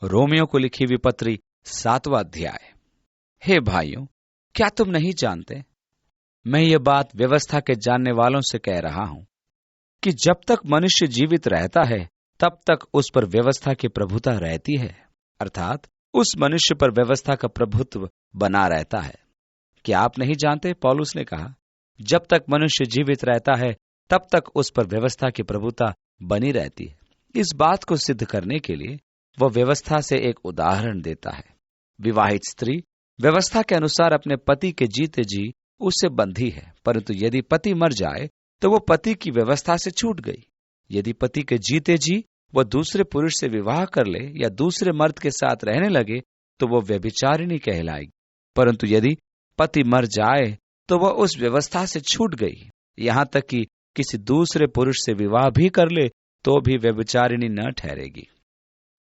Romeo को लिखी हुई पत्री 7वां अध्याय। हे भाइयों, क्या तुम नहीं जानते? मैं ये बात व्यवस्था के जानने वालों से कह रहा हूं कि जब तक मनुष्य जीवित रहता है तब तक उस पर व्यवस्था की प्रभुता रहती है, अर्थात उस मनुष्य पर व्यवस्था का प्रभुत्व बना रहता है। क्या आप नहीं जानते? पौलुस ने कहा, जब तक मनुष्य जीवित रहता है तब तक उस पर व्यवस्था की प्रभुता बनी रहती है। इस बात को सिद्ध करने के लिए वह व्यवस्था से एक उदाहरण देता है। विवाहित स्त्री व्यवस्था के अनुसार अपने पति के जीते जी उससे बंधी है, परंतु यदि पति मर जाए तो वो पति की व्यवस्था से छूट गई। यदि पति के जीते जी वह दूसरे पुरुष से विवाह कर ले या दूसरे मर्द के साथ रहने लगे तो वह व्यभिचारिणी कहलाएगी। परंतु यदि पति मर जाए तो वह उस व्यवस्था से छूट गई। यहां तक कि किसी दूसरे पुरुष से विवाह भी कर ले तो भी व्यभिचारिणी न ठहरेगी।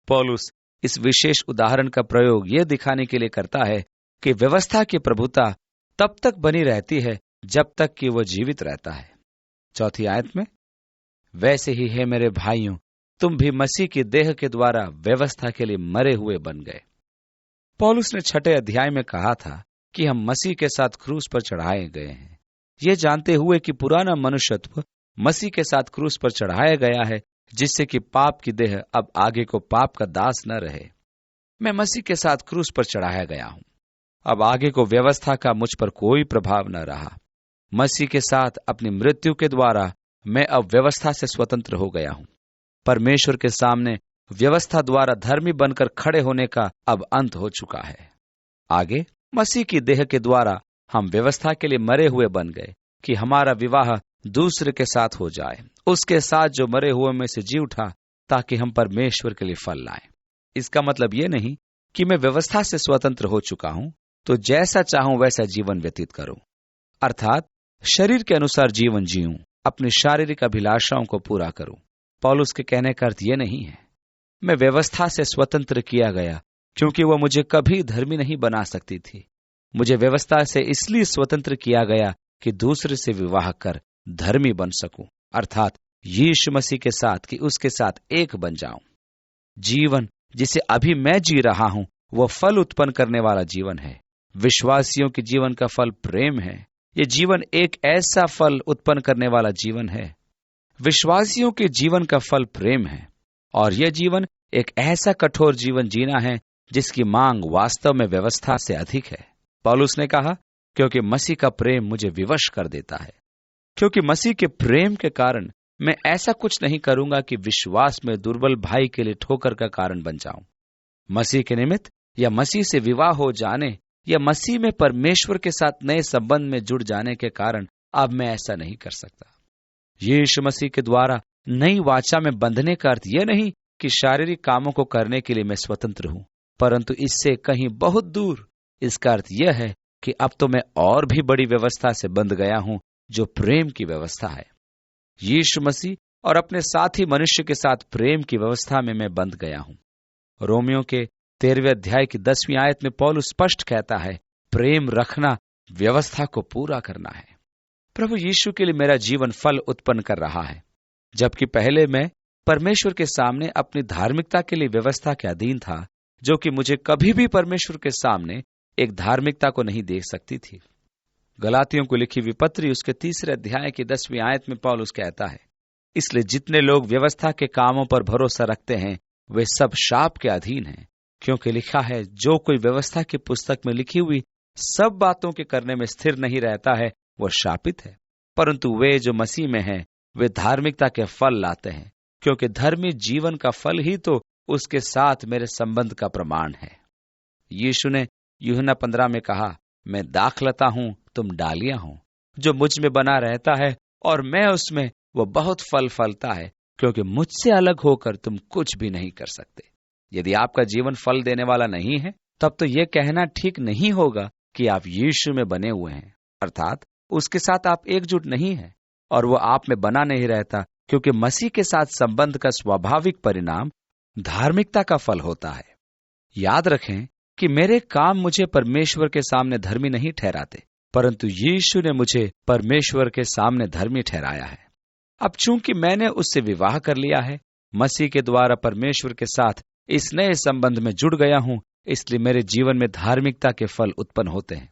पौलुस इस विशेष उदाहरण का प्रयोग यह दिखाने के लिए करता है कि व्यवस्था की प्रभुता तब तक बनी रहती है जब तक कि वह जीवित रहता है। 4 आयत में, वैसे ही है मेरे भाइयों, तुम भी मसीह की देह के द्वारा व्यवस्था के लिए मरे हुए बन गए। पौलुस ने 6 अध्याय में कहा था कि हम मसीह के साथ क्रूस पर चढ़ाए गए हैं, ये जानते हुए कि पुराना मनुष्यत्व मसीह के साथ क्रूस पर चढ़ाया गया है, जिससे कि पाप की देह अब आगे को पाप का दास न रहे। मैं मसीह के साथ क्रूस पर चढ़ाया गया हूं। अब आगे को व्यवस्था का मुझ पर कोई प्रभाव न रहा। मसीह के साथ अपनी मृत्यु के द्वारा मैं अब व्यवस्था से स्वतंत्र हो गया हूं। परमेश्वर के सामने व्यवस्था द्वारा धर्मी बनकर खड़े होने का अब अंत हो चुका है। आगे मसीह की देह के द्वारा हम व्यवस्था के लिए मरे हुए बन गए कि हमारा विवाह दूसरे के साथ हो जाए, उसके साथ जो मरे हुए में से जी उठा, ताकि हम परमेश्वर के लिए फल लाएं। इसका मतलब यह नहीं कि मैं व्यवस्था से स्वतंत्र हो चुका हूं तो जैसा चाहूं वैसा जीवन व्यतीत करूं, अर्थात शरीर के अनुसार जीवन जीऊं, अपनी शारीरिक अभिलाषाओं को पूरा करूं। पौलुस के कहने का अर्थ यह नहीं है मैं व्यवस्था से स्वतंत्र किया गया क्योंकि वह मुझे कभी धर्मी नहीं बना सकती थी। मुझे व्यवस्था से इसलिए स्वतंत्र किया गया कि दूसरे से विवाह कर धर्मी बन सकूं, अर्थात यीशु मसीह के साथ, कि उसके साथ एक बन जाऊं। जीवन जिसे अभी मैं जी रहा हूं वह फल उत्पन्न करने वाला जीवन है। विश्वासियों के जीवन का फल प्रेम है। यह जीवन एक ऐसा फल उत्पन्न करने वाला जीवन है। विश्वासियों के जीवन का फल प्रेम है और यह जीवन एक ऐसा कठोर जीवन जीना है जिसकी मांग वास्तव में व्यवस्था से अधिक है। पौलुस ने कहा, क्योंकि मसीह का प्रेम मुझे विवश कर देता है। क्योंकि मसीह के प्रेम के कारण मैं ऐसा कुछ नहीं करूंगा कि विश्वास में दुर्बल भाई के लिए ठोकर का कारण बन जाऊं। मसीह के निमित्त या मसीह से विवाह हो जाने या मसीह में परमेश्वर के साथ नए संबंध में जुड़ जाने के कारण अब मैं ऐसा नहीं कर सकता। यीशु मसीह के द्वारा नई वाचा में बंधने का अर्थ यह नहीं कि शारीरिक कामों को करने के लिए मैं स्वतंत्र हूं, परंतु इससे कहीं बहुत दूर। इसका अर्थ यह है कि अब तो मैं और भी बड़ी व्यवस्था से बंध गया हूं, जो प्रेम की व्यवस्था है। यीशु मसीह और अपने साथी मनुष्य के साथ प्रेम की व्यवस्था में मैं बंध गया हूं। रोमियो के 13वें अध्याय की 10वीं आयत में पौलुस स्पष्ट कहता है, प्रेम रखना व्यवस्था को पूरा करना है। प्रभु यीशु के लिए मेरा जीवन फल उत्पन्न कर रहा है, जबकि पहले मैं परमेश्वर के सामने अपनी धार्मिकता के लिए व्यवस्था के अधीन था, जो कि मुझे कभी भी परमेश्वर के सामने एक धार्मिकता को नहीं देख सकती थी। गलातियों को लिखी हुई पत्री उसके 3 अध्याय की 10वीं आयत में पौलुस कहता है, इसलिए जितने लोग व्यवस्था के कामों पर भरोसा रखते हैं वे सब शाप के अधीन हैं, क्योंकि लिखा है, जो कोई व्यवस्था की पुस्तक में लिखी हुई सब बातों के करने में स्थिर नहीं रहता है वह शापित है। परंतु वे जो मसीह में हैं वे धार्मिकता के फल लाते हैं, क्योंकि धर्मी जीवन का फल ही तो उसके साथ मेरे संबंध का प्रमाण है। यीशु ने यूहन्ना 15 में कहा, मैं दाखलता हूं, तुम डालियां हो। जो मुझ में बना रहता है और मैं उसमें, वह बहुत फल फलता है, क्योंकि मुझसे अलग होकर तुम कुछ भी नहीं कर सकते। यदि आपका जीवन फल देने वाला नहीं है तब तो यह कहना ठीक नहीं होगा कि आप यीशु में बने हुए हैं, अर्थात उसके साथ आप एकजुट नहीं हैं और वो आप में बना नहीं रहता, क्योंकि मसीह के साथ संबंध का स्वाभाविक परिणाम धार्मिकता का फल होता है। याद रखें कि मेरे काम मुझे परमेश्वर के सामने धर्मी नहीं ठहराते, परंतु यीशु ने मुझे परमेश्वर के सामने धर्मी ठहराया है। अब चूंकि मैंने उससे विवाह कर लिया है, मसीह के द्वारा परमेश्वर के साथ इस नए संबंध में जुड़ गया हूं, इसलिए मेरे जीवन में धार्मिकता के फल उत्पन्न होते हैं।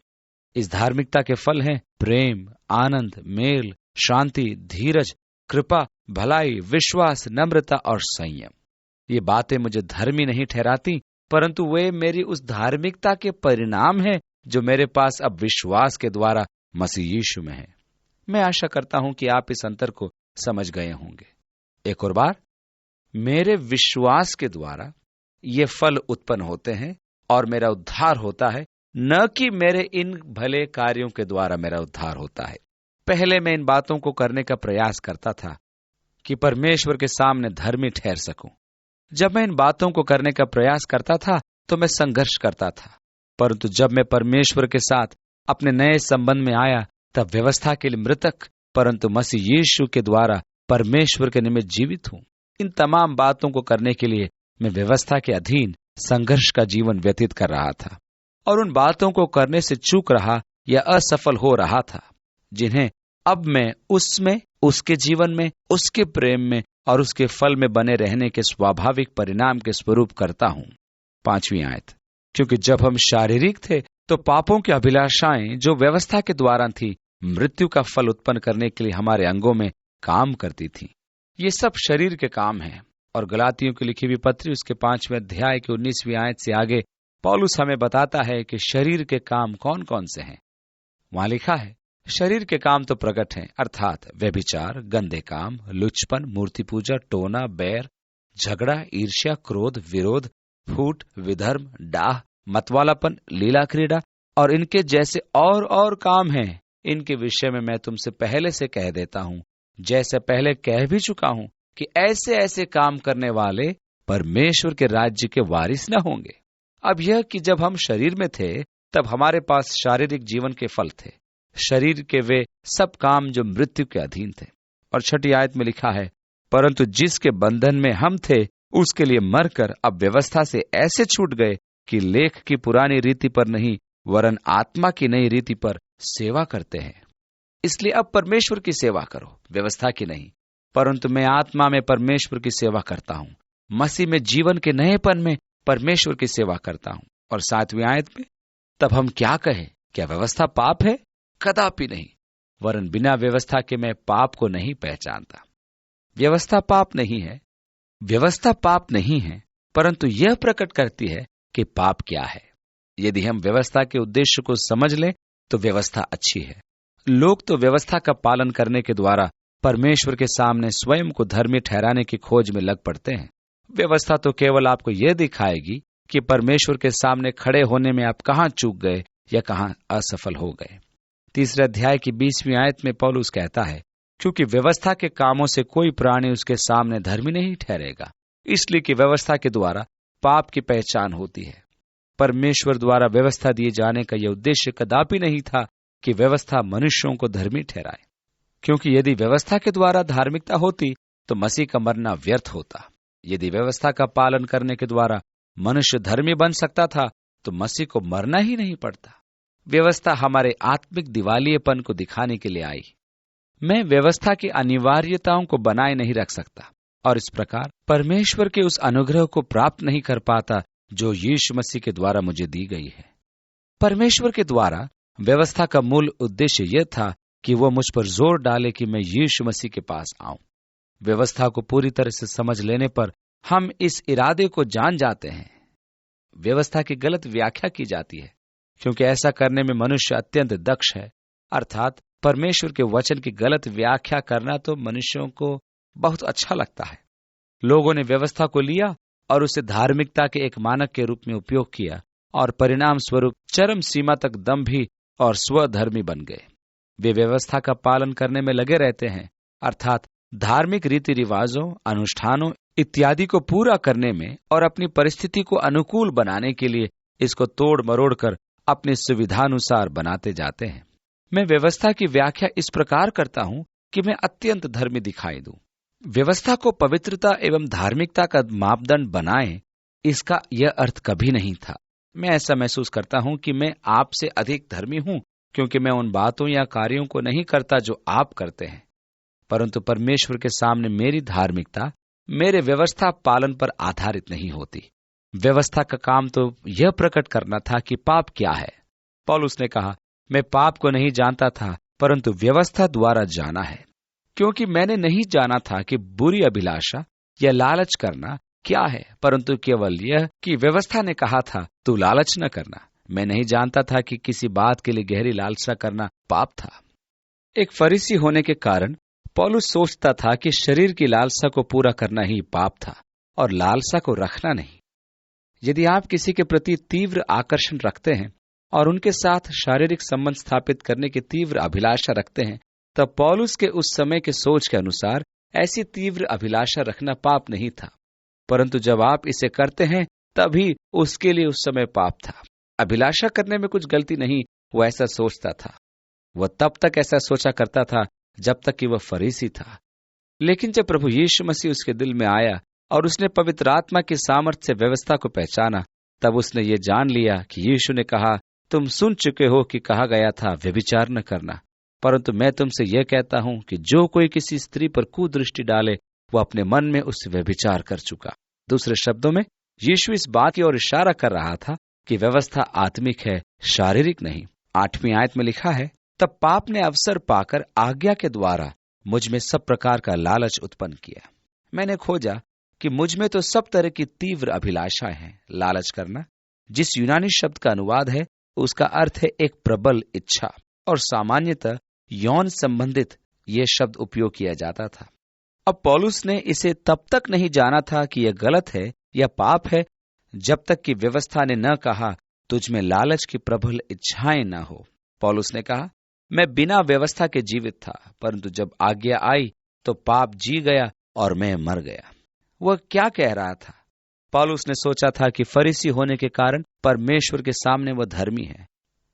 इस धार्मिकता के फल हैं प्रेम, आनंद, मेल, शांति, धीरज, कृपा, भलाई, विश्वास, नम्रता और संयम। ये बातें मुझे धर्मी नहीं ठहराती, परंतु वे मेरी उस धार्मिकता के परिणाम हैं जो मेरे पास अब विश्वास के द्वारा मसीह यीशु में है। मैं आशा करता हूं कि आप इस अंतर को समझ गए होंगे। एक और बार, मेरे विश्वास के द्वारा ये फल उत्पन्न होते हैं और मेरा उद्धार होता है, न कि मेरे इन भले कार्यों के द्वारा मेरा उद्धार होता है। पहले मैं इन बातों को करने का प्रयास करता था कि परमेश्वर के सामने धर्मी ठहर सकूं। जब मैं इन बातों को करने का प्रयास करता था तो मैं संघर्ष करता था, परंतु जब मैं परमेश्वर के साथ अपने नए संबंध में आया तब व्यवस्था के लिए मृतक, परंतु मसीह यीशु के द्वारा परमेश्वर के निमित्त जीवित हूं। इन तमाम बातों को करने के लिए मैं व्यवस्था के अधीन संघर्ष का जीवन व्यतीत कर रहा था और उन बातों को करने से चूक रहा या असफल हो रहा था जिन्हें अब मैं उसमें, उसके जीवन में, उसके प्रेम में और उसके फल में बने रहने के स्वाभाविक परिणाम के स्वरूप करता हूं। 5वीं आयत, क्योंकि जब हम शारीरिक थे तो पापों की अभिलाषाएं जो व्यवस्था के द्वारा थी, मृत्यु का फल उत्पन्न करने के लिए हमारे अंगों में काम करती थी। ये सब शरीर के काम हैं। और गलातियों की लिखी हुई पत्री उसके 5वें अध्याय की 19वीं आयत से आगे पौलुस हमें बताता है कि शरीर के काम कौन कौन से हैं। वहां लिखा है, शरीर के काम तो प्रकट हैं, अर्थात व्यभिचार, गंदे काम, लुचपन, मूर्ति पूजा, टोना, बैर, झगड़ा, ईर्ष्या, क्रोध, विरोध, फूट, विधर्म, डाह, मतवालापन, लीला क्रीड़ा और इनके जैसे और काम हैं। इनके विषय में मैं तुमसे पहले से कह देता हूं, जैसे पहले कह भी चुका हूं, कि ऐसे ऐसे काम करने वाले परमेश्वर के राज्य के वारिस न होंगे। अब यह कि जब हम शरीर में थे तब हमारे पास शारीरिक जीवन के फल थे, शरीर के वे सब काम जो मृत्यु के अधीन थे। और 6ठी आयत में लिखा है, परंतु जिसके बंधन में हम थे उसके लिए मरकर अब व्यवस्था से ऐसे छूट गए कि लेख की पुरानी रीति पर नहीं वरन आत्मा की नई रीति पर सेवा करते हैं। इसलिए अब परमेश्वर की सेवा करो, व्यवस्था की नहीं, परंतु मैं आत्मा में परमेश्वर की सेवा करता हूं, मसीह में जीवन के नएपन में परमेश्वर की सेवा करता हूं। और 7वीं आयत में, तब हम क्या कहें, क्या व्यवस्था पाप है? कदापि नहीं, वरन बिना व्यवस्था के मैं पाप को नहीं पहचानता। व्यवस्था पाप नहीं है, व्यवस्था पाप नहीं है, परंतु यह प्रकट करती है कि पाप क्या है। यदि हम व्यवस्था के उद्देश्य को समझ लें तो व्यवस्था अच्छी है। लोग तो व्यवस्था का पालन करने के द्वारा परमेश्वर के सामने स्वयं को धर्मी ठहराने की खोज में लग पड़ते हैं। व्यवस्था तो केवल आपको यह दिखाएगी कि परमेश्वर के सामने खड़े होने में आप कहां चूक गए या कहां असफल हो गए। 3 अध्याय की 20वीं आयत में पौलुस कहता है, क्योंकि व्यवस्था के कामों से कोई प्राणी उसके सामने धर्मी नहीं ठहरेगा, इसलिए कि व्यवस्था के द्वारा पाप की पहचान होती है। परमेश्वर द्वारा व्यवस्था दिए जाने का यह उद्देश्य कदापि नहीं था कि व्यवस्था मनुष्यों को धर्मी ठहराए, क्योंकि यदि व्यवस्था के द्वारा धार्मिकता होती तो मसीह का मरना व्यर्थ होता। यदि व्यवस्था का पालन करने के द्वारा मनुष्य धर्मी बन सकता था तो मसीह को मरना ही नहीं पड़ता। व्यवस्था हमारे आत्मिक दिवालियेपन को दिखाने के लिए आई। मैं व्यवस्था की अनिवार्यताओं को बनाए नहीं रख सकता और इस प्रकार परमेश्वर के उस अनुग्रह को प्राप्त नहीं कर पाता जो यीशु मसीह के द्वारा मुझे दी गई है। परमेश्वर के द्वारा व्यवस्था का मूल उद्देश्य यह था कि वो मुझ पर जोर डाले कि मैं यीशु मसीह के पास आऊं। व्यवस्था को पूरी तरह से समझ लेने पर हम इस इरादे को जान जाते हैं। व्यवस्था की गलत व्याख्या की जाती है, क्योंकि ऐसा करने में मनुष्य अत्यंत दक्ष है। अर्थात परमेश्वर के वचन की गलत व्याख्या करना तो मनुष्यों को बहुत अच्छा लगता है। लोगों ने व्यवस्था को लिया और उसे धार्मिकता के एक मानक के रूप में उपयोग किया और परिणाम स्वरूप चरम सीमा तक दंभी और स्वधर्मी बन गए। वे व्यवस्था का पालन करने में लगे रहते हैं, अर्थात धार्मिक रीति रिवाजों, अनुष्ठानों इत्यादि को पूरा करने में और अपनी परिस्थिति को अनुकूल बनाने के लिए इसको तोड़ मरोड़ कर अपनी सुविधानुसार बनाते जाते हैं। मैं व्यवस्था की व्याख्या इस प्रकार करता हूं कि मैं अत्यंत धर्मी दिखाई दूं। व्यवस्था को पवित्रता एवं धार्मिकता का मापदंड बनाएं, इसका यह अर्थ कभी नहीं था। मैं ऐसा महसूस करता हूं कि मैं आपसे अधिक धर्मी हूं, क्योंकि मैं उन बातों या कार्यों को नहीं करता जो आप करते हैं, परंतु परमेश्वर के सामने मेरी धार्मिकता मेरे व्यवस्था पालन पर आधारित नहीं होती, व्यवस्था का काम तो यह प्रकट करना था कि पाप क्या है। पौलुस ने कहा, मैं पाप को नहीं जानता था, परंतु व्यवस्था द्वारा जाना है, क्योंकि मैंने नहीं जाना था कि बुरी अभिलाषा या लालच करना क्या है, परंतु केवल यह कि व्यवस्था ने कहा था, तू लालच न करना। मैं नहीं जानता था कि किसी बात के लिए गहरी लालसा करना पाप था। एक फरीसी होने के कारण पौलुस सोचता था कि शरीर की लालसा को पूरा करना ही पाप था और लालसा को रखना नहीं। यदि आप किसी के प्रति तीव्र आकर्षण रखते हैं और उनके साथ शारीरिक संबंध स्थापित करने की तीव्र अभिलाषा रखते हैं, तब पौलुस के उस समय के सोच के अनुसार ऐसी तीव्र अभिलाषा रखना पाप नहीं था, परंतु जब आप इसे करते हैं तभी उसके लिए उस समय पाप था। अभिलाषा करने में कुछ गलती नहीं, वो ऐसा सोचता था। वह तब तक ऐसा सोचा करता था जब तक कि वह फरीसी था। लेकिन जब प्रभु यीशु मसीह उसके दिल में आया और उसने पवित्र आत्मा की सामर्थ्य से व्यवस्था को पहचाना, तब उसने ये जान लिया कि यीशु ने कहा, तुम सुन चुके हो कि कहा गया था व्यभिचार न करना, परंतु मैं तुमसे यह कहता हूं कि जो कोई किसी स्त्री पर कुदृष्टि डाले वो अपने मन में उससे व्यभिचार कर चुका। दूसरे शब्दों में यीशु इस बात की ओर इशारा कर रहा था कि व्यवस्था आत्मिक है, शारीरिक नहीं। 8वीं आयत में लिखा है, तब पाप ने अवसर पाकर आज्ञा के द्वारा मुझ में सब प्रकार का लालच उत्पन्न किया। मैंने खोजा कि मुझ में तो सब तरह की तीव्र अभिलाषाएं हैं। लालच करना जिस यूनानी शब्द का अनुवाद है उसका अर्थ है एक प्रबल इच्छा, और सामान्यतः यौन संबंधित यह शब्द उपयोग किया जाता था। अब पौलुस ने इसे तब तक नहीं जाना था कि यह गलत है या पाप है जब तक कि व्यवस्था ने न कहा, तुझ में लालच की प्रबल इच्छाएं न हो। पौलुस ने कहा, मैं बिना व्यवस्था के जीवित था, परंतु जब आज्ञा आई तो पाप जी गया और मैं मर गया। वह क्या कह रहा था? पौलुस ने सोचा था कि फरीसी होने के कारण परमेश्वर के सामने वह धर्मी है।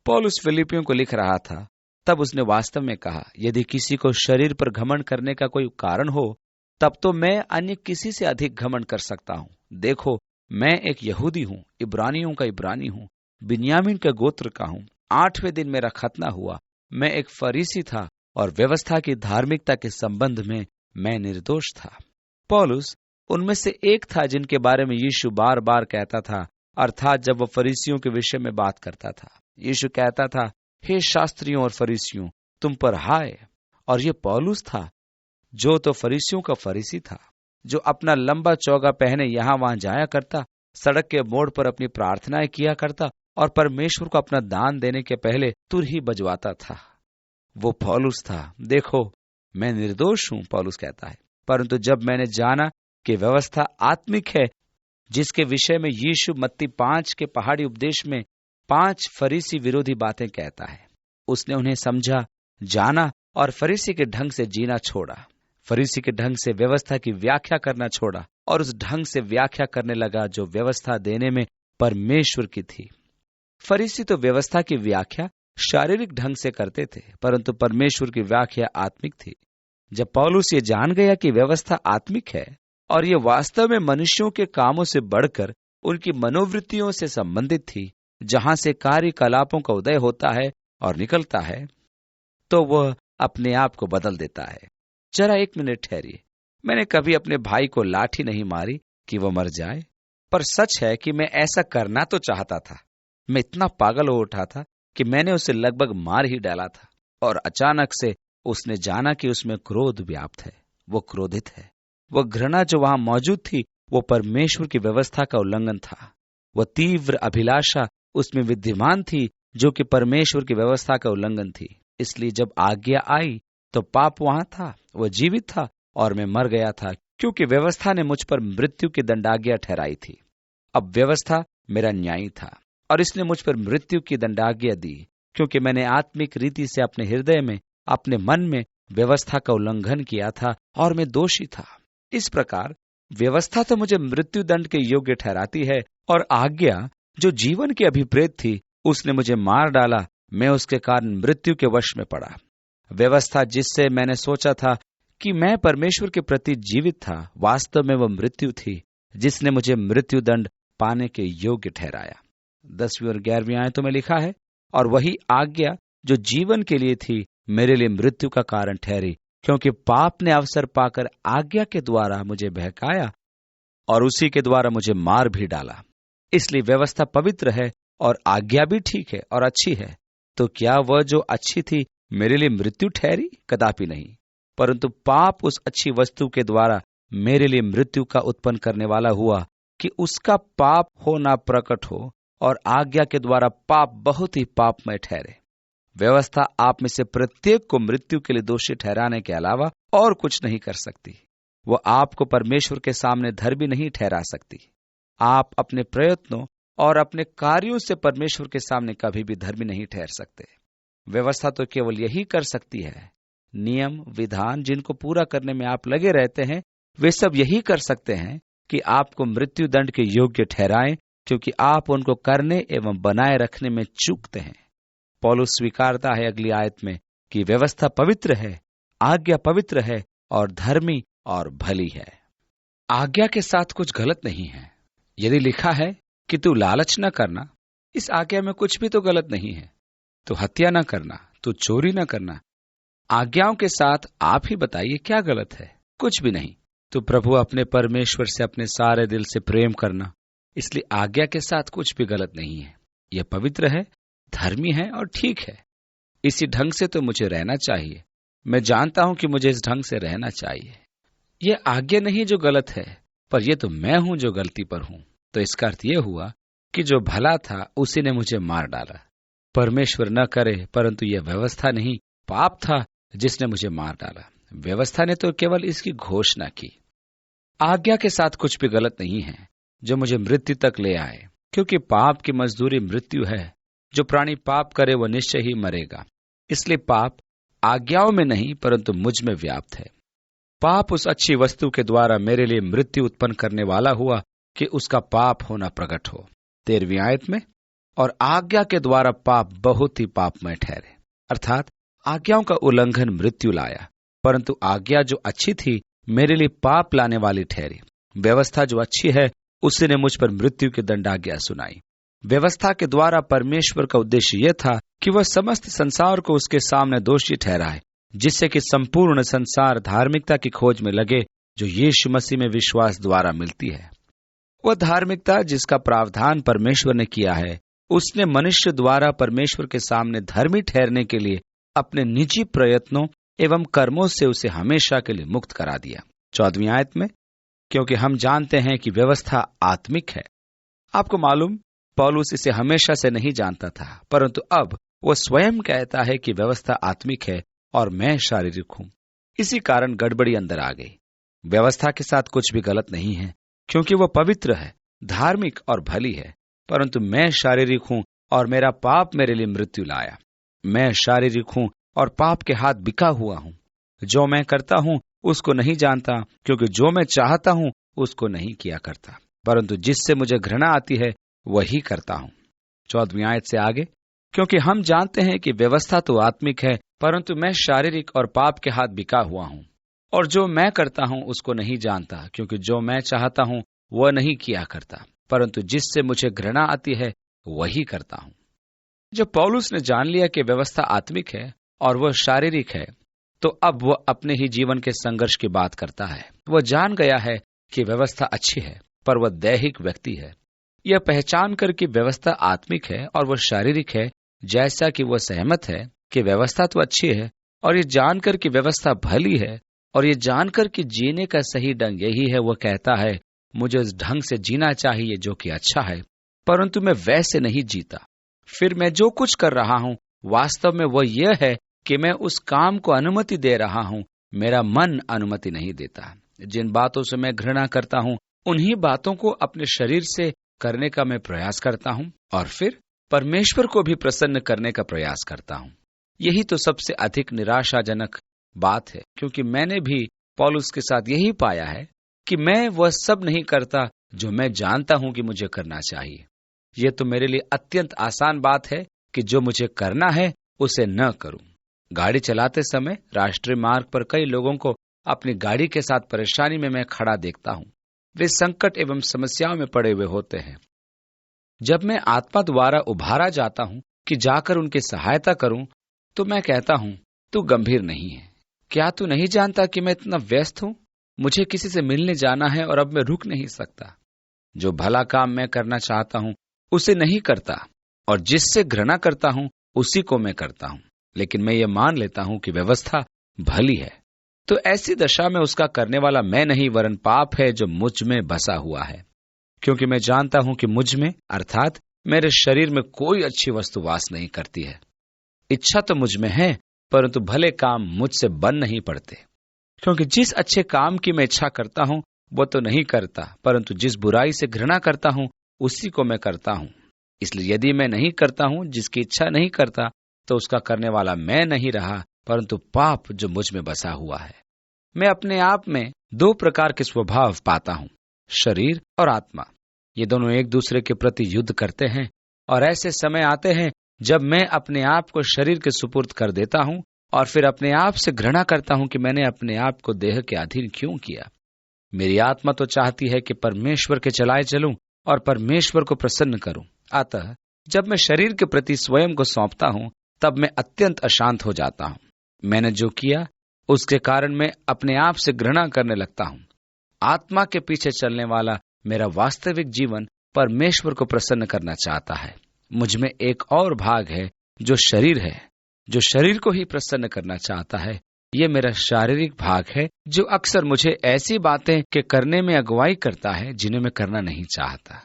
पौलुस फिलिपियों को लिख रहा था, तब उसने वास्तव में कहा, यदि किसी को शरीर पर घमंड करने का कोई कारण हो, तब तो मैं अन्य किसी से अधिक घमंड कर सकता हूं। देखो, मैं एक यहूदी हूं, इब्रानियों का इब्रानी हूं, बिन्यामीन के गोत्र का हूं। 8वें दिन मेरा खतना हुआ। मैं एक फरीसी था और व्यवस्था की धार्मिकता के संबंध में मैं निर्दोष था। पौलुस उनमें से एक था जिनके बारे में यीशु बार बार कहता था, अर्थात जब वह फरीसियों के विषय में बात करता था। यीशु कहता था, हे शास्त्रियों और फरीसियों, तुम पर हाय। और ये पौलुस था जो तो फरीसियों का फरीसी था, जो अपना लंबा चौगा पहने यहां वहां जाया करता, सड़क के मोड़ पर अपनी प्रार्थनाएं किया करता और परमेश्वर को अपना दान देने के पहले तुर ही बजवाता था। वो पौलुस था। देखो, मैं निर्दोष हूं, पौलुस कहता है, परंतु जब मैंने जाना कि व्यवस्था आत्मिक है, जिसके विषय में यीशु मत्ती 5 के पहाड़ी उपदेश में 5 फरीसी विरोधी बातें कहता है, उसने उन्हें समझा, जाना और फरीसी के ढंग से जीना छोड़ा। फरीसी के ढंग से व्यवस्था की व्याख्या करना छोड़ा और उस ढंग से व्याख्या करने लगा जो व्यवस्था देने में परमेश्वर की थी। फरीसी तो व्यवस्था की व्याख्या शारीरिक ढंग से करते थे, परंतु परमेश्वर की व्याख्या आत्मिक थी। जब पौलुस ये जान गया कि व्यवस्था आत्मिक है और ये वास्तव में मनुष्यों के कामों से बढ़कर उनकी मनोवृत्तियों से संबंधित थी, जहां से कार्यकलापों का उदय होता है और निकलता है, तो वह अपने आप को बदल देता है। जरा 1 मिनट ठहरिए। मैंने कभी अपने भाई को लाठी नहीं मारी कि वह मर जाए, पर सच है कि मैं ऐसा करना तो चाहता था। मैं इतना पागल हो उठा था कि मैंने उसे लगभग मार ही डाला था, और अचानक से उसने जाना कि उसमें क्रोध व्याप्त है। वो क्रोधित है। वह घृणा जो वहां मौजूद थी, वो परमेश्वर की व्यवस्था का उल्लंघन था। वह तीव्र अभिलाषा उसमें विद्यमान थी जो कि परमेश्वर की व्यवस्था का उल्लंघन थी। इसलिए जब आज्ञा आई तो पाप वहां था, वह जीवित था और मैं मर गया था, क्योंकि व्यवस्था ने मुझ पर मृत्यु की दंडाज्ञा ठहराई थी। अब व्यवस्था मेरा न्यायी था और इसने मुझ पर मृत्यु की दंडाज्ञा दी, क्योंकि मैंने आत्मिक रीति से अपने हृदय में, अपने मन में व्यवस्था का उल्लंघन किया था और मैं दोषी था। इस प्रकार व्यवस्था तो मुझे मृत्यु दंड के योग्य ठहराती है, और आज्ञा जो जीवन की अभिप्रेत थी, उसने मुझे मार डाला। मैं उसके कारण मृत्यु के वश में पड़ा। व्यवस्था जिससे मैंने सोचा था कि मैं परमेश्वर के प्रति जीवित था, वास्तव में वह मृत्यु थी जिसने मुझे मृत्यु दंड पाने के योग्य ठहराया। 10वीं और 11वीं आयतों में लिखा है, और वही आज्ञा जो जीवन के लिए थी मेरे लिए मृत्यु का कारण ठहरी, क्योंकि पाप ने अवसर पाकर आज्ञा के द्वारा मुझे बहकाया और उसी के द्वारा मुझे मार भी डाला। इसलिए व्यवस्था पवित्र है और आज्ञा भी ठीक है और अच्छी है। तो क्या वह जो अच्छी थी मेरे लिए मृत्यु ठहरी? कदापि नहीं, परंतु पाप उस अच्छी वस्तु के द्वारा मेरे लिए मृत्यु का उत्पन्न करने वाला हुआ, कि उसका पाप होना प्रकट हो और आज्ञा के द्वारा पाप बहुत ही पापमय ठहरे। व्यवस्था आप में से प्रत्येक को मृत्यु के लिए दोषी ठहराने के अलावा और कुछ नहीं कर सकती। वह आपको परमेश्वर के सामने धर्मी नहीं ठहरा सकती। आप अपने प्रयत्नों और अपने कार्यों से परमेश्वर के सामने कभी भी धर्मी नहीं ठहर सकते। व्यवस्था तो केवल यही कर सकती है। नियम विधान जिनको पूरा करने में आप लगे रहते हैं, वे सब यही कर सकते हैं कि आपको मृत्यु दंड के योग्य ठहराएं, क्योंकि आप उनको करने एवं बनाए रखने में चूकते हैं। पौलुस स्वीकारता है अगली आयत में कि व्यवस्था पवित्र है, आज्ञा पवित्र है और धर्मी और भली है। आज्ञा के साथ कुछ गलत नहीं है। यदि लिखा है कि तू लालच न करना, इस आज्ञा में कुछ भी तो गलत नहीं है। तो हत्या न करना, तो चोरी न करना, आज्ञाओं के साथ आप ही बताइए क्या गलत है? कुछ भी नहीं। तो प्रभु अपने परमेश्वर से अपने सारे दिल से प्रेम करना, इसलिए आज्ञा के साथ कुछ भी गलत नहीं है। यह पवित्र है, धर्मी है और ठीक है। इसी ढंग से तो मुझे रहना चाहिए। मैं जानता हूं कि मुझे इस ढंग से रहना चाहिए। यह आज्ञा नहीं जो गलत है, पर यह तो मैं हूं जो गलती पर हूं। तो इसका अर्थ यह हुआ कि जो भला था उसी ने मुझे मार डाला। परमेश्वर न करे, परंतु यह व्यवस्था नहीं, पाप था जिसने मुझे मार डाला। व्यवस्था ने तो केवल इसकी घोषणा की। आज्ञा के साथ कुछ भी गलत नहीं है जो मुझे मृत्यु तक ले आए, क्योंकि पाप की मजदूरी मृत्यु है। जो प्राणी पाप करे वह निश्चय ही मरेगा। इसलिए पाप आज्ञाओं में नहीं परंतु मुझ में व्याप्त है। पाप उस अच्छी वस्तु के द्वारा मेरे लिए मृत्यु उत्पन्न करने वाला हुआ कि उसका पाप होना प्रकट हो। 13वीं आयत में, और आज्ञा के द्वारा पाप बहुत ही पापमय ठहरे। अर्थात आज्ञाओं का उल्लंघन मृत्यु लाया, परंतु आज्ञा जो अच्छी थी मेरे लिए पाप लाने वाली ठहरी। व्यवस्था जो अच्छी है उसी ने मुझ पर मृत्यु की दंडाज्ञा सुनाई। व्यवस्था के द्वारा परमेश्वर का उद्देश्य यह था कि वह समस्त संसार को उसके सामने दोषी ठहराए, जिससे कि संपूर्ण संसार धार्मिकता की खोज में लगे जो यीशु मसीह में विश्वास द्वारा मिलती है। वह धार्मिकता जिसका प्रावधान परमेश्वर ने किया है, उसने मनुष्य द्वारा परमेश्वर के सामने धर्मी ठहरने के लिए अपने निजी प्रयत्नों एवं कर्मों से उसे हमेशा के लिए मुक्त करा दिया। 14वीं आयत में, क्योंकि हम जानते हैं कि व्यवस्था आत्मिक है। आपको मालूम, पौलुस इसे हमेशा से नहीं जानता था, परंतु अब वह स्वयं कहता है कि व्यवस्था आत्मिक है और मैं शारीरिक हूं। इसी कारण गड़बड़ी अंदर आ गई। व्यवस्था के साथ कुछ भी गलत नहीं है, क्योंकि वह पवित्र है, धार्मिक और भली है, परंतु मैं शारीरिक हूं और मेरा पाप मेरे लिए मृत्यु लाया। मैं शारीरिक हूं और पाप के हाथ बिका हुआ हूं। जो मैं करता हूं उसको नहीं जानता, क्योंकि जो मैं चाहता हूं उसको नहीं किया करता, परंतु जिससे मुझे घृणा आती है वही करता हूं। 14वीं आयत से आगे, क्योंकि हम जानते हैं कि व्यवस्था तो आत्मिक है, परंतु मैं शारीरिक और पाप के हाथ बिका हुआ हूं। और जो मैं करता हूं उसको नहीं जानता, क्योंकि जो मैं चाहता हूं वह नहीं किया करता, परंतु जिससे मुझे घृणा आती है वही करता हूं। जब पौलुस ने जान लिया कि व्यवस्था आत्मिक है और वह शारीरिक है, तो अब वह अपने ही जीवन के संघर्ष की बात करता है। वह जान गया है कि व्यवस्था अच्छी है, पर वह दैहिक व्यक्ति है। यह पहचान कर कि व्यवस्था आत्मिक है और वह शारीरिक है, जैसा कि वह सहमत है कि व्यवस्था तो अच्छी है, और ये जानकर कि व्यवस्था भली है, और ये जानकर कि जीने का सही ढंग यही है, वह कहता है मुझे उस ढंग से जीना चाहिए जो कि अच्छा है, परंतु मैं वैसे नहीं जीता। फिर मैं जो कुछ कर रहा हूं वास्तव में वह यह है कि मैं उस काम को अनुमति दे रहा हूं, मेरा मन अनुमति नहीं देता। जिन बातों से मैं घृणा करता हूं उन्हीं बातों को अपने शरीर से करने का मैं प्रयास करता हूं, और फिर परमेश्वर को भी प्रसन्न करने का प्रयास करता हूं। यही तो सबसे अधिक निराशाजनक बात है, क्योंकि मैंने भी पौलुस के साथ यही पाया है कि मैं वह सब नहीं करता जो मैं जानता हूं कि मुझे करना चाहिए। यह तो मेरे लिए अत्यंत आसान बात है कि जो मुझे करना है उसे न करूं। गाड़ी चलाते समय राष्ट्रीय मार्ग पर कई लोगों को अपनी गाड़ी के साथ परेशानी में मैं खड़ा देखता हूं। वे संकट एवं समस्याओं में पड़े हुए होते हैं। जब मैं आत्मा द्वारा उभारा जाता हूं कि जाकर उनकी सहायता करूं, तो मैं कहता हूं तू गंभीर नहीं है। क्या तू नहीं जानता कि मैं इतना व्यस्त हूं? मुझे किसी से मिलने जाना है और अब मैं रुक नहीं सकता। जो भला काम मैं करना चाहता हूं उसे नहीं करता, और जिससे घृणा करता हूं उसी को मैं करता हूं। लेकिन मैं ये मान लेता हूं कि व्यवस्था भली है, तो ऐसी दशा में उसका करने वाला मैं नहीं वरन पाप है जो मुझ में बसा हुआ है। क्योंकि मैं जानता हूं कि मुझ में अर्थात मेरे शरीर में कोई अच्छी वस्तु वास नहीं करती है। इच्छा तो मुझ में है, परंतु भले काम मुझसे बन नहीं पड़ते। क्योंकि जिस अच्छे काम की मैं इच्छा करता हूं वो तो नहीं करता, परंतु जिस बुराई से घृणा करता हूं उसी को मैं करता हूं। इसलिए यदि मैं नहीं करता हूं जिसकी इच्छा नहीं करता, तो उसका करने वाला मैं नहीं रहा, परंतु पाप जो मुझ में बसा हुआ है। मैं अपने आप में दो प्रकार के स्वभाव पाता हूं, शरीर और आत्मा। ये दोनों एक दूसरे के प्रति युद्ध करते हैं, और ऐसे समय आते हैं जब मैं अपने आप को शरीर के सुपुर्द कर देता हूं और फिर अपने आप से घृणा करता हूं कि मैंने अपने आप को देह के अधीन क्यों किया। मेरी आत्मा तो चाहती है कि परमेश्वर के चलाए चलूं और परमेश्वर को प्रसन्न करूं। अतः जब मैं शरीर के प्रति स्वयं को सौंपता हूं तब मैं अत्यंत अशांत हो जाता हूं। मैंने जो किया उसके कारण मैं अपने आप से घृणा करने लगता हूं। आत्मा के पीछे चलने वाला मेरा वास्तविक जीवन परमेश्वर को प्रसन्न करना चाहता है। मुझ में एक और भाग है जो शरीर है, जो शरीर को ही प्रसन्न करना चाहता है। ये मेरा शारीरिक भाग है जो अक्सर मुझे ऐसी बातें के करने में अगुवाई करता है जिन्हें मैं करना नहीं चाहता।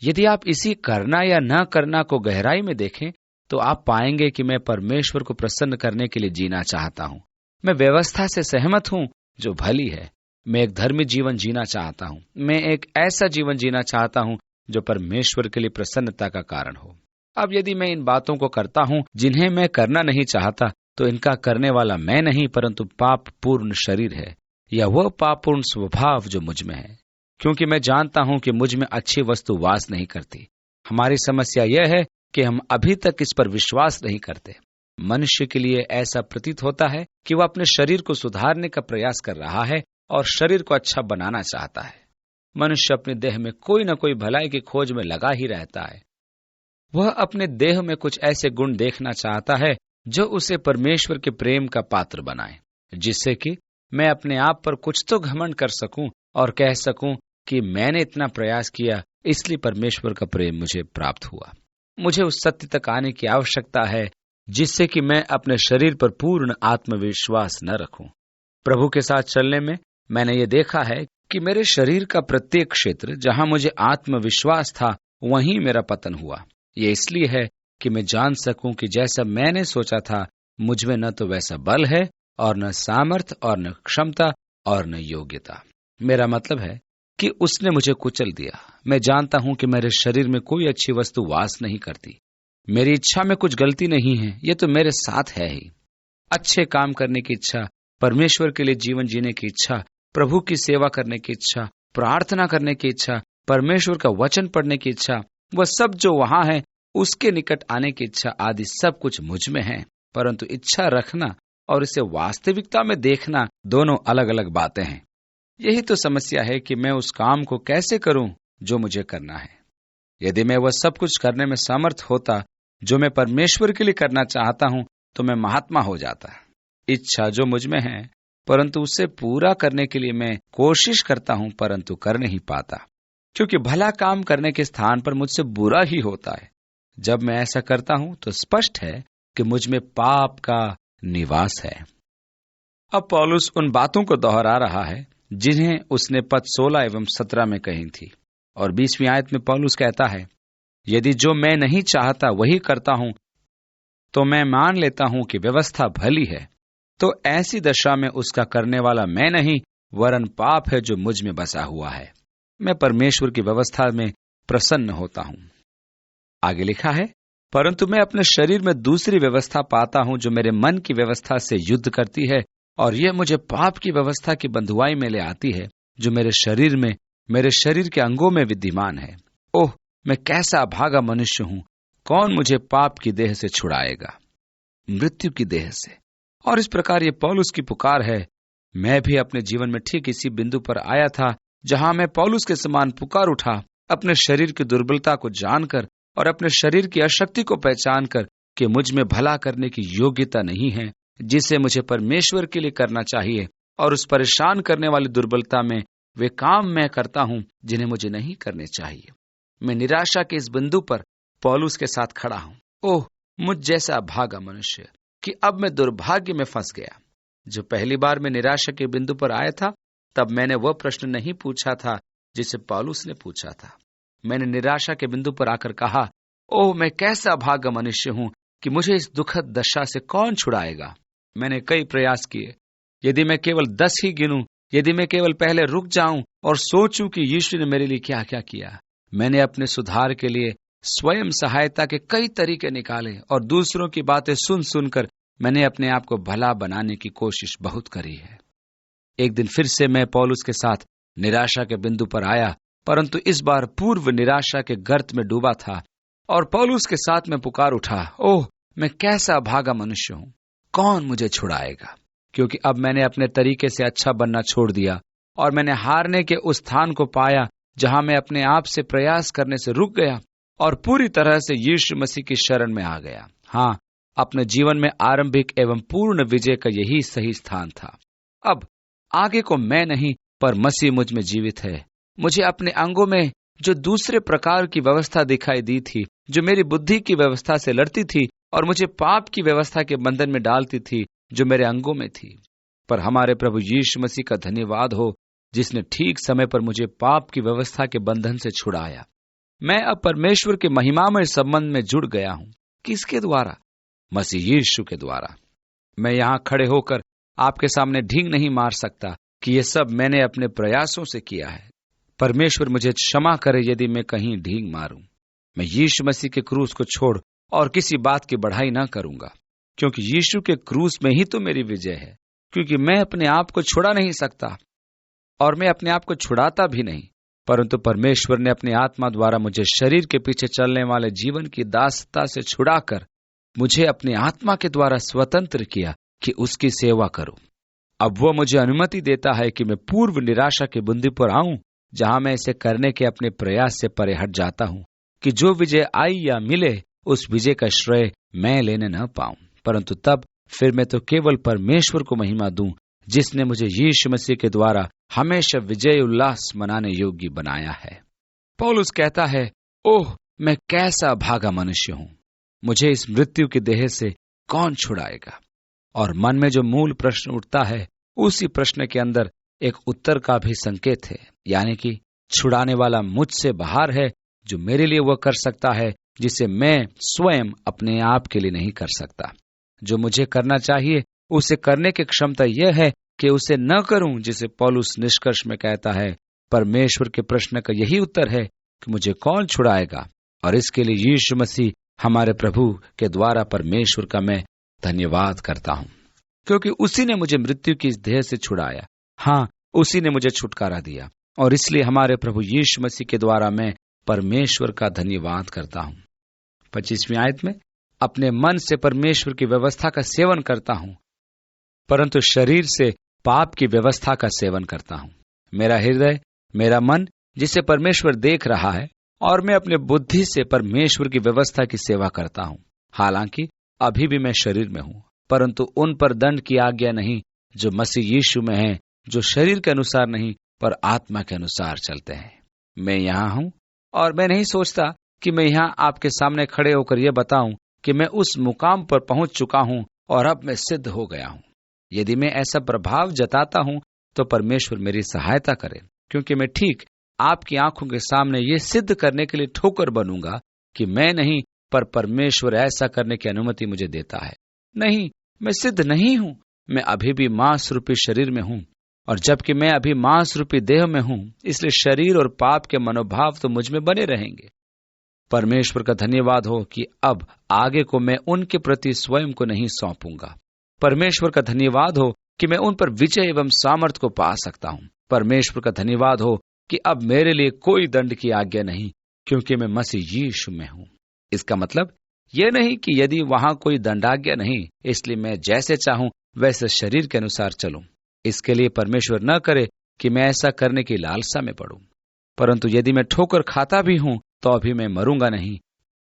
यदि आप इसी करना या न करना को गहराई में देखें तो आप पाएंगे कि मैं परमेश्वर को प्रसन्न करने के लिए जीना चाहता हूं। मैं व्यवस्था से सहमत हूं जो भली है। मैं एक धर्मी जीवन जीना चाहता हूं। मैं एक ऐसा जीवन जीना चाहता हूं जो परमेश्वर के लिए प्रसन्नता का कारण हो। अब यदि मैं इन बातों को करता हूं जिन्हें मैं करना नहीं चाहता, तो इनका करने वाला मैं नहीं परंतु पाप पूर्ण शरीर है, या वह पापपूर्ण स्वभाव जो मुझ में है। क्योंकि मैं जानता हूं कि मुझ में अच्छी वस्तु वास नहीं करती। हमारी समस्या यह है कि हम अभी तक इस पर विश्वास नहीं करते। मनुष्य के लिए ऐसा प्रतीत होता है कि वह अपने शरीर को सुधारने का प्रयास कर रहा है और शरीर को अच्छा बनाना चाहता है। मनुष्य अपने देह में कोई न कोई भलाई की खोज में लगा ही रहता है। वह अपने देह में कुछ ऐसे गुण देखना चाहता है जो उसे परमेश्वर के प्रेम का पात्र बनाए, जिससे कि मैं अपने आप पर कुछ तो घमंड कर सकूं और कह सकूं कि मैंने इतना प्रयास किया, इसलिए परमेश्वर का प्रेम मुझे प्राप्त हुआ। मुझे उस सत्य तक आने की आवश्यकता है जिससे कि मैं अपने शरीर पर पूर्ण आत्मविश्वास न रखूं। प्रभु के साथ चलने में मैंने ये देखा है कि मेरे शरीर का प्रत्येक क्षेत्र जहां मुझे आत्मविश्वास था वहीं मेरा पतन हुआ। ये इसलिए है कि मैं जान सकूं कि जैसा मैंने सोचा था मुझ में न तो वैसा बल है और न सामर्थ और न क्षमता और न योग्यता। मेरा मतलब है कि उसने मुझे कुचल दिया। मैं जानता हूं कि मेरे शरीर में कोई अच्छी वस्तु वास नहीं करती। मेरी इच्छा में कुछ गलती नहीं है, ये तो मेरे साथ है ही। अच्छे काम करने की इच्छा, परमेश्वर के लिए जीवन जीने की इच्छा, प्रभु की सेवा करने की इच्छा, प्रार्थना करने की इच्छा, परमेश्वर का वचन पढ़ने की इच्छा, वह सब जो वहां है उसके निकट आने की इच्छा आदि सब कुछ मुझ में है। परंतु इच्छा रखना और इसे वास्तविकता में देखना दोनों अलग अलग बातें हैं। यही तो समस्या है कि मैं उस काम को कैसे करूं जो मुझे करना है। यदि मैं वह सब कुछ करने में समर्थ होता जो मैं परमेश्वर के लिए करना चाहता हूं, तो मैं महात्मा हो जाता। इच्छा जो मुझ में है, परंतु उसे पूरा करने के लिए मैं कोशिश करता हूं, परंतु कर नहीं पाता, क्योंकि भला काम करने के स्थान पर मुझसे बुरा ही होता है। जब मैं ऐसा करता हूं तो स्पष्ट है कि मुझ में पाप का निवास है। अब पौलुस उन बातों को दोहरा रहा है जिन्हें उसने पद 16 एवं 17 में कही थी, और 20वीं आयत में पौलुस कहता है, यदि जो मैं नहीं चाहता वही करता हूं, तो मैं मान लेता हूं कि व्यवस्था भली है। तो ऐसी दशा में उसका करने वाला मैं नहीं वरन पाप है जो मुझ में बसा हुआ है। मैं परमेश्वर की व्यवस्था में प्रसन्न होता हूं। आगे लिखा है, परंतु मैं अपने शरीर में दूसरी व्यवस्था पाता हूं जो मेरे मन की व्यवस्था से युद्ध करती है, और यह मुझे पाप की व्यवस्था की बंधुआई में ले आती है जो मेरे शरीर में, मेरे शरीर के अंगों में विद्यमान है। ओह, मैं कैसा अभागा मनुष्य हूं! कौन मुझे पाप की देह से छुड़ाएगा, मृत्यु की देह से। और इस प्रकार ये पौलुस की पुकार है। मैं भी अपने जीवन में ठीक इसी बिंदु पर आया था जहां मैं पौलुस के समान पुकार उठा, अपने शरीर की दुर्बलता को जानकर और अपने शरीर की अशक्ति को पहचान कर कि मुझ में भला करने की योग्यता नहीं है जिसे मुझे परमेश्वर के लिए करना चाहिए, और उस परेशान करने वाली दुर्बलता में वे काम मैं करता हूं जिन्हें मुझे नहीं करने चाहिए। मैं निराशा के इस बिंदु पर पौलुस के साथ खड़ा हूं। ओह, मुझ जैसा अभागा मनुष्य कि अब मैं दुर्भाग्य में फंस गया। जो पहली बार मैं निराशा के बिंदु पर आया था, तब मैंने वह प्रश्न नहीं पूछा था जिसे पौलुस ने पूछा था। मैंने निराशा के बिंदु पर आकर कहा, ओह, मैं कैसा अभागा मनुष्य हूं कि मुझे इस दुखद दशा से कौन छुड़ाएगा। मैंने कई प्रयास किए। यदि मैं केवल 10 ही गिनूं, यदि मैं केवल पहले रुक जाऊं और सोचूं कि यीशु ने मेरे लिए क्या क्या किया। मैंने अपने सुधार के लिए स्वयं सहायता के कई तरीके निकाले और दूसरों की बातें सुन सुनकर मैंने अपने आप को भला बनाने की कोशिश बहुत करी है। एक दिन फिर से मैं पौलुस के साथ निराशा के बिंदु पर आया, परंतु इस बार पूर्व निराशा के गर्त में डूबा था और पौलुस के साथ मैं पुकार उठा, ओह, मैं कैसा अभागा मनुष्य हूं, कौन मुझे छुड़ाएगा। क्योंकि अब मैंने अपने तरीके से अच्छा बनना छोड़ दिया और मैंने हारने के उस स्थान को पाया जहां मैं अपने आप से प्रयास करने से रुक गया और पूरी तरह से यीशु मसीह की शरण में आ गया। हाँ, अपने जीवन में आरंभिक एवं पूर्ण विजय का यही सही स्थान था। अब आगे को मैं नहीं, पर मसीह मुझ में जीवित है। मुझे अपने अंगों में जो दूसरे प्रकार की व्यवस्था दिखाई दी थी, जो मेरी बुद्धि की व्यवस्था से लड़ती थी और मुझे पाप की व्यवस्था के बंधन में डालती थी, जो मेरे अंगों में थी, पर हमारे प्रभु यीशु मसीह का धन्यवाद हो, जिसने ठीक समय पर मुझे पाप की व्यवस्था के बंधन से छुड़ाया। मैं अब परमेश्वर के महिमामय संबंध में जुड़ गया हूं। किसके द्वारा? मसीह यीशु के द्वारा। मैं यहां खड़े होकर आपके सामने ढींग नहीं मार सकता कि यह सब मैंने अपने प्रयासों से किया है। परमेश्वर मुझे क्षमा करे यदि मैं कहीं ढींग मारूं। मैं यीशु मसीह के क्रूस को छोड़ और किसी बात की बढ़ाई ना करूंगा, क्योंकि यीशु के क्रूस में ही तो मेरी विजय है। क्योंकि मैं अपने आप को छुड़ा नहीं सकता और मैं अपने आप को छुड़ाता भी नहीं, परंतु परमेश्वर ने अपनी आत्मा द्वारा मुझे शरीर के पीछे चलने वाले जीवन की दासता से छुड़ाकर मुझे अपनी आत्मा के द्वारा स्वतंत्र किया कि उसकी सेवा करूं। अब वो मुझे अनुमति देता है कि मैं पूर्व निराशा के बिंदु पर आऊं, जहां मैं इसे करने के अपने प्रयास से परे हट जाता हूं कि जो विजय आई या मिले, उस विजय का श्रेय मैं लेने न पाऊं, परंतु तब फिर मैं तो केवल परमेश्वर को महिमा दूं, जिसने मुझे यीशु मसीह के द्वारा हमेशा विजय उल्लास मनाने योग्य बनाया है। पौलुस कहता है, ओह, मैं कैसा भागा मनुष्य हूं, मुझे इस मृत्यु की देह से कौन छुड़ाएगा। और मन में जो मूल प्रश्न उठता है, उसी प्रश्न के अंदर एक उत्तर का भी संकेत है, यानी कि छुड़ाने वाला मुझसे बाहर है, जो मेरे लिए वह कर सकता है जिसे मैं स्वयं अपने आप के लिए नहीं कर सकता। जो मुझे करना चाहिए उसे करने की क्षमता यह है कि उसे न करूं, जिसे पौलुस निष्कर्ष में कहता है, परमेश्वर के प्रश्न का यही उत्तर है कि मुझे कौन छुड़ाएगा। और इसके लिए यीशु मसीह हमारे प्रभु के द्वारा परमेश्वर का मैं धन्यवाद करता हूं, क्योंकि उसी ने मुझे मृत्यु की इस देह से छुड़ाया। हाँ, उसी ने मुझे छुटकारा दिया और इसलिए हमारे प्रभु यीशु मसीह के द्वारा मैं परमेश्वर का धन्यवाद करता हूं। 25वीं आयत में, अपने मन से परमेश्वर की व्यवस्था का सेवन करता हूं, परंतु शरीर से पाप की व्यवस्था का सेवन करता हूं। मेरा हृदय, मेरा मन जिसे परमेश्वर देख रहा है, और मैं अपने बुद्धि से परमेश्वर की व्यवस्था की सेवा करता हूं। हालांकि अभी भी मैं शरीर में हूं, परंतु उन पर दंड की आज्ञा नहीं जो मसीह यीशु में है, जो शरीर के अनुसार नहीं पर आत्मा के अनुसार चलते हैं। मैं यहां हूं और मैं नहीं सोचता कि मैं यहां आपके सामने खड़े होकर यह बताऊं कि मैं उस मुकाम पर पहुंच चुका हूं और अब मैं सिद्ध हो गया हूं। यदि मैं ऐसा प्रभाव जताता हूं तो परमेश्वर मेरी सहायता करे, क्योंकि मैं ठीक आपकी आंखों के सामने ये सिद्ध करने के लिए ठोकर बनूंगा कि मैं नहीं, पर परमेश्वर ऐसा करने की अनुमति मुझे देता है। नहीं, मैं सिद्ध नहीं हूं, मैं अभी भी मांस रूपी शरीर में हूं, और जबकि मैं अभी मांस रूपी देह में हूं, इसलिए शरीर और पाप के मनोभाव तो मुझ में बने रहेंगे। परमेश्वर का धन्यवाद हो कि अब आगे को मैं उनके प्रति स्वयं को नहीं सौंपूंगा। परमेश्वर का धन्यवाद हो कि मैं उन पर विजय एवं सामर्थ को पा सकता हूं। परमेश्वर का धन्यवाद हो कि अब मेरे लिए कोई दंड की आज्ञा नहीं, क्योंकि मैं मसीह यीशु में हूं। इसका मतलब यह नहीं कि यदि वहां कोई दंडाज्ञा नहीं, इसलिए मैं जैसे चाहूं वैसे शरीर के अनुसार चलूं। इसके लिए परमेश्वर न करे कि मैं ऐसा करने की लालसा में पड़ूं। परंतु यदि मैं ठोकर खाता भी हूं तो अभी मैं मरूंगा नहीं,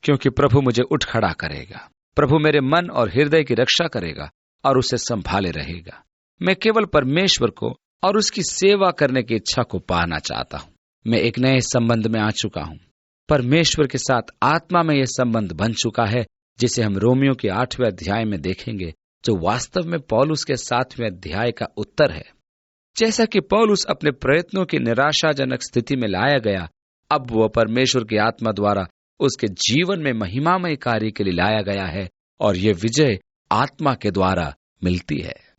क्योंकि प्रभु मुझे उठ खड़ा करेगा। प्रभु मेरे मन और हृदय की रक्षा करेगा और उसे संभाले रहेगा। मैं केवल परमेश्वर को और उसकी सेवा करने की इच्छा को पाना चाहता हूं। मैं एक नए संबंध में आ चुका हूं। परमेश्वर के साथ आत्मा में यह संबंध बन चुका है, जिसे हम रोमियो के 8वें अध्याय में देखेंगे, जो वास्तव में पौलुस के 7वें अध्याय का उत्तर है। जैसा कि पौलुस अपने प्रयत्नों की निराशाजनक स्थिति में लाया गया, अब वह परमेश्वर की आत्मा द्वारा उसके जीवन में महिमामय कार्य के लिए लाया गया है, और यह विजय आत्मा के द्वारा मिलती है।